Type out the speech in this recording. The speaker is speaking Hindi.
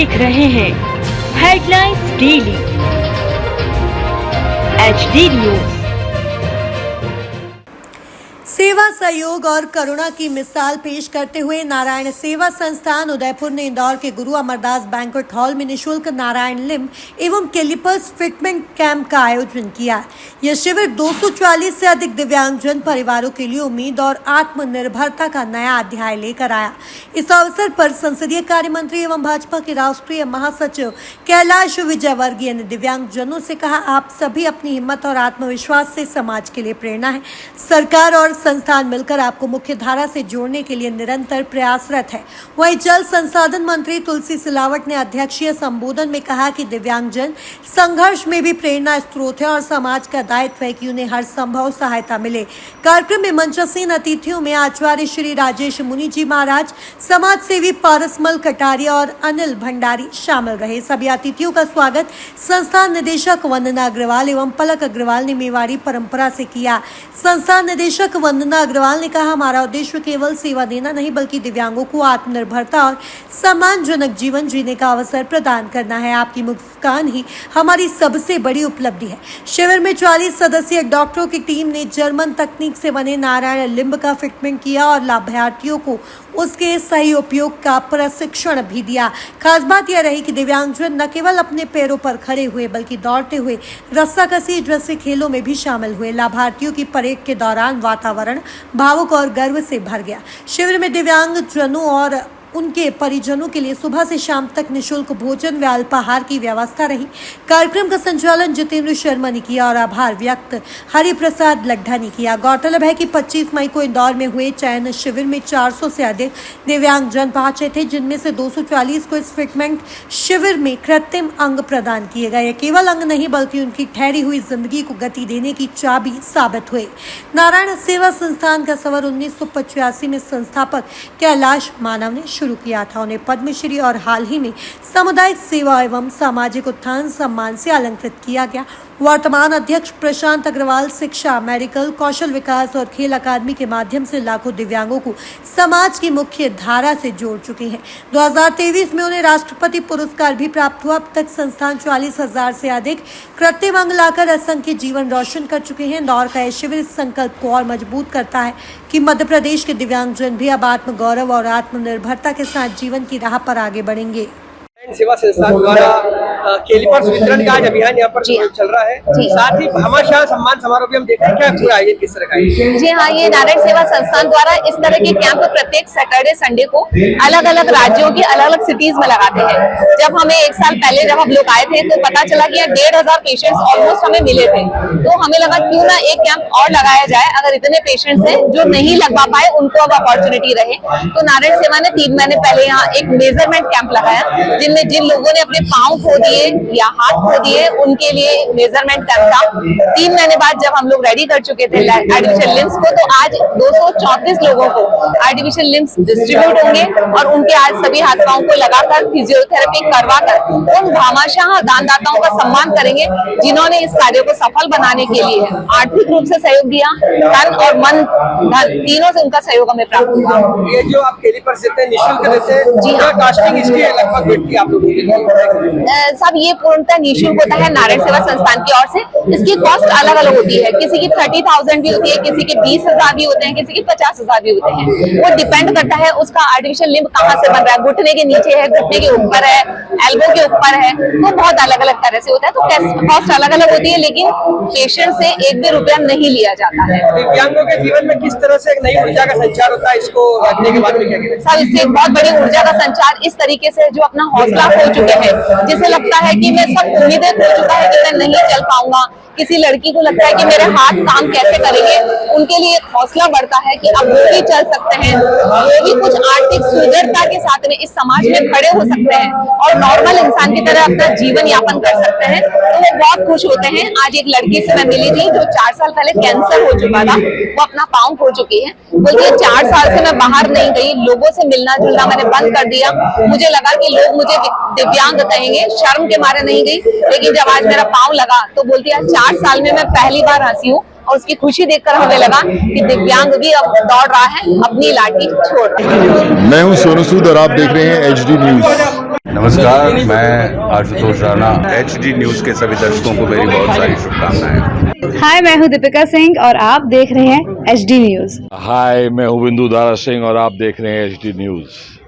देख रहे हैं हेडलाइंस डेली HD न्यूज। सेवा, सहयोग और करुणा की मिसाल पेश करते हुए नारायण सेवा संस्थान उदयपुर ने इंदौर के गुरु अमरदास बैंक्वेट हॉल में निःशुल्क नारायण लिम्ब एवं कैलिपर्स फिटमेंट कैंप का आयोजन किया। यह शिविर 240 से अधिक दिव्यांगजन परिवारों के लिए उम्मीद और आत्मनिर्भरता का नया अध्याय लेकर आया। इस अवसर पर संसदीय कार्य मंत्री एवं भाजपा के राष्ट्रीय महासचिव कैलाश विजयवर्गीय ने दिव्यांगजनों से कहा, आप सभी अपनी हिम्मत और आत्मविश्वास से समाज के लिए प्रेरणा है। सरकार और संस्थान मिलकर आपको मुख्य धारा से जोड़ने के लिए निरंतर प्रयासरत है। वहीं जल संसाधन मंत्री तुलसी सिलावट ने अध्यक्षीय संबोधन में कहा कि दिव्यांगजन संघर्ष में भी प्रेरणा स्रोत है और समाज का दायित्व है कि उन्हें हर संभव सहायता मिले। कार्यक्रम में मंचासीन अतिथियों में आचार्य श्री राजेश मुनि जी महाराज, समाज सेवी पारसमल कटारिया और अनिल भंडारी शामिल रहे। सभी अतिथियों का स्वागत संस्थान निदेशक वंदना अग्रवाल एवं पलक अग्रवाल ने मेवाड़ी परंपरा से किया। संस्थान निदेशक वंदना अग्रवाल ने कहा, हमारा उद्देश्य केवल सेवा देना नहीं बल्कि दिव्यांगों को आत्मनिर्भरता और सम्मानजनक जीवन जीने का अवसर प्रदान करना है। आपकी मुस्कान ही हमारी सबसे बड़ी उपलब्धि है। शिविर में 40 सदस्यीय डॉक्टरों की टीम ने जर्मन तकनीक से बने नारायण लिम्ब का फिटमेंट किया और लाभार्थियों को उसके सही उपयोग का प्रशिक्षण भी दिया। खास बात यह रही कि दिव्यांगजन न केवल अपने पैरों पर खड़े हुए बल्कि दौड़ते हुए रस्साकसी जैसे खेलों में भी शामिल हुए। लाभार्थियों की परेड के दौरान वातावरण भावुक और गर्व से भर गया। शिविर में दिव्यांगजनों और उनके परिजनों के लिए सुबह से शाम तक निःशुल्क भोजन व अल्पाहार की व्यवस्था रही। कार्यक्रम का संचालन जितेंद्र शर्मा ने किया और आभार व्यक्त हरिप्रसाद लड्ढा ने किया। गौरतलब है कि 25 मई को इंदौर में हुए चयन शिविर में 400 से अधिक दिव्यांगजन पहुंचे थे, जिनमें से 240 को इस फिटमेंट शिविर में कृत्रिम अंग प्रदान किए गए। केवल अंग नहीं बल्कि उनकी ठहरी हुई जिंदगी को गति देने की चाबी साबित हुए। नारायण सेवा संस्थान का सवर 1985 में संस्थापक कैलाश मानव ने शुरू किया था। उन्हें पद्मश्री और हाल ही में सामुदायिक सेवा एवं सामाजिक उत्थान सम्मान से अलंकृत किया गया। वर्तमान अध्यक्ष प्रशांत अग्रवाल शिक्षा, मेडिकल, कौशल विकास और खेल अकादमी के माध्यम से लाखों दिव्यांगों को समाज की मुख्य धारा से जोड़ चुके हैं। 2023 में उन्हें राष्ट्रपति पुरस्कार भी प्राप्त हुआ। अब तक संस्थान 40,000 से अधिक कृत्रिम अंग लाकर असंख्य जीवन रोशन कर चुके हैं। इंदौर का यह शिविर इस संकल्प को और मजबूत करता है कि मध्य प्रदेश के दिव्यांगजन भी अब आत्मगौरव और आत्मनिर्भरता के साथ जीवन की राह पर आगे बढ़ेंगे। सेवा संस्थान द्वारा कैलिपर्स वितरण का आज अभियान यहाँ पर चल रहा है। साथ ही भामाशाह सम्मान समारोह भी हम देख रहे हैं। क्या पूरा आयोजन किस तरह का है? जी हाँ, ये नारायण सेवा संस्थान द्वारा इस तरह के कैंप प्रत्येक सैटरडे संडे को अलग अलग राज्यों की अलग अलग सिटीज में लगाते हैं। जब हमें एक साल पहले जब हम लोग आए थे तो पता चला कि यहाँ 1,500 पेशेंट्स ऑलमोस्ट हमें मिले थे। तो हमें लगा क्यों ना एक कैंप और लगाया जाए, अगर इतने पेशेंट्स हैं जो नहीं लगवा पाए उनको अब अपॉर्चुनिटी रहे। तो नारायण सेवा ने 3 महीने पहले यहाँ एक मेजरमेंट कैंप लगाया, जिनमें जिन लोगों ने अपने पाँव खो दिए या हाथ खो दिए उनके लिए मेजरमेंट कैंप था। 3 महीने बाद जब हम लोग रेडी कर चुके थे आर्टिफिशियल लिम्स को, तो आज 234 लोगों को आर्टिफिशियल लिम्स डिस्ट्रीब्यूट होंगे और उनके आज सभी हाथ पाँव को लगाकर फिजियोथेरेपी करवाकर उन भामाशाह दानदाताओं का सम्मान करेंगे जिन्होंने इस कार्य को सफल बनाने के लिए आर्थिक रूप से सहयोग दिया, तन और मन धन तीनों से उनका सहयोग हमें प्राप्त हुआ। ये जो आप कैलिपर्स देते हैं, निःशुल्क देते हैं, जी हाँ, कास्टिंग इसकी लगभग बैठती है आप लोगों के लिए? सब ये पूर्णतः निःशुल्क होता है नारायण सेवा संस्थान की ओर से। इसकी कॉस्ट अलग अलग होती है, किसी की 30,000 भी होती है, किसी के 20,000 भी होते हैं, किसी के 50,000 भी होते हैं। वो डिपेंड करता है उसका आर्टिफिशियल लिम्ब कहाँ से बन रहा है, घुटने के नीचे है, घुटने के ऊपर है, एल्बो के ऊपर है, तो बहुत अलग अलग तरह से होता है। तो कॉस्ट अलग अलग होती है, लेकिन पेशेंट से 1 भी रुपया नहीं लिया जाता है। दिव्यांगों के जीवन में किस तरह से एक नई ऊर्जा का संचार होता है, इसको रखने के बाद में क्या कहते हैं? सब इससे एक बहुत बड़ी ऊर्जा का संचार इस तरीके से जो अपना हौसला खो चुके हैं, जिसे लगता है कि मैं सब उम्मीदें खो चुका है कि मैं नहीं चल पाऊंगा। किसी लड़की को लगता है कि मेरे हाथ काम कैसे करेंगे, उनके लिए एक हौसला बढ़ता है कि अब वो भी चल सकते हैं, वो भी कुछ आर्थिक सुदृढ़ता के साथ में इस समाज में खड़े हो सकते हैं और नॉर्मल इंसान की तरह अपना जीवन यापन कर सकते हैं। तो वो बहुत खुश होते हैं। आज एक लड़की से मैं मिली थी जो 4 साल पहले कैंसर हो चुका था, वो अपना पाँव खो चुकी है। बोलती है 4 साल से मैं बाहर नहीं गई, लोगों से मिलना जुलना मैंने बंद कर दिया। मुझे लगा कि लोग मुझे दिव्यांग कहेंगे, शर्म के मारे नहीं गई, लेकिन जब आज मेरा पाँव लगा तो बोलती है 4 साल में मैं पहली बार हंसी हूँ और उसकी खुशी देखकर हमें लगा कि दिव्यांग भी अब दौड़ रहा है, अपनी लाठी छोड़ रहा है। मैं हूँ सोनू सूद और आप देख रहे हैं HD न्यूज। नमस्कार, मैं आशुतोष राणा। HD न्यूज़ के सभी दर्शकों को मेरी बहुत सारी शुभकामनाएं। हाय, मैं हूं दीपिका सिंह और आप देख रहे हैं HD न्यूज़। हाय, मैं हूँ बिंदु दारा सिंह और आप देख रहे हैं HD न्यूज़।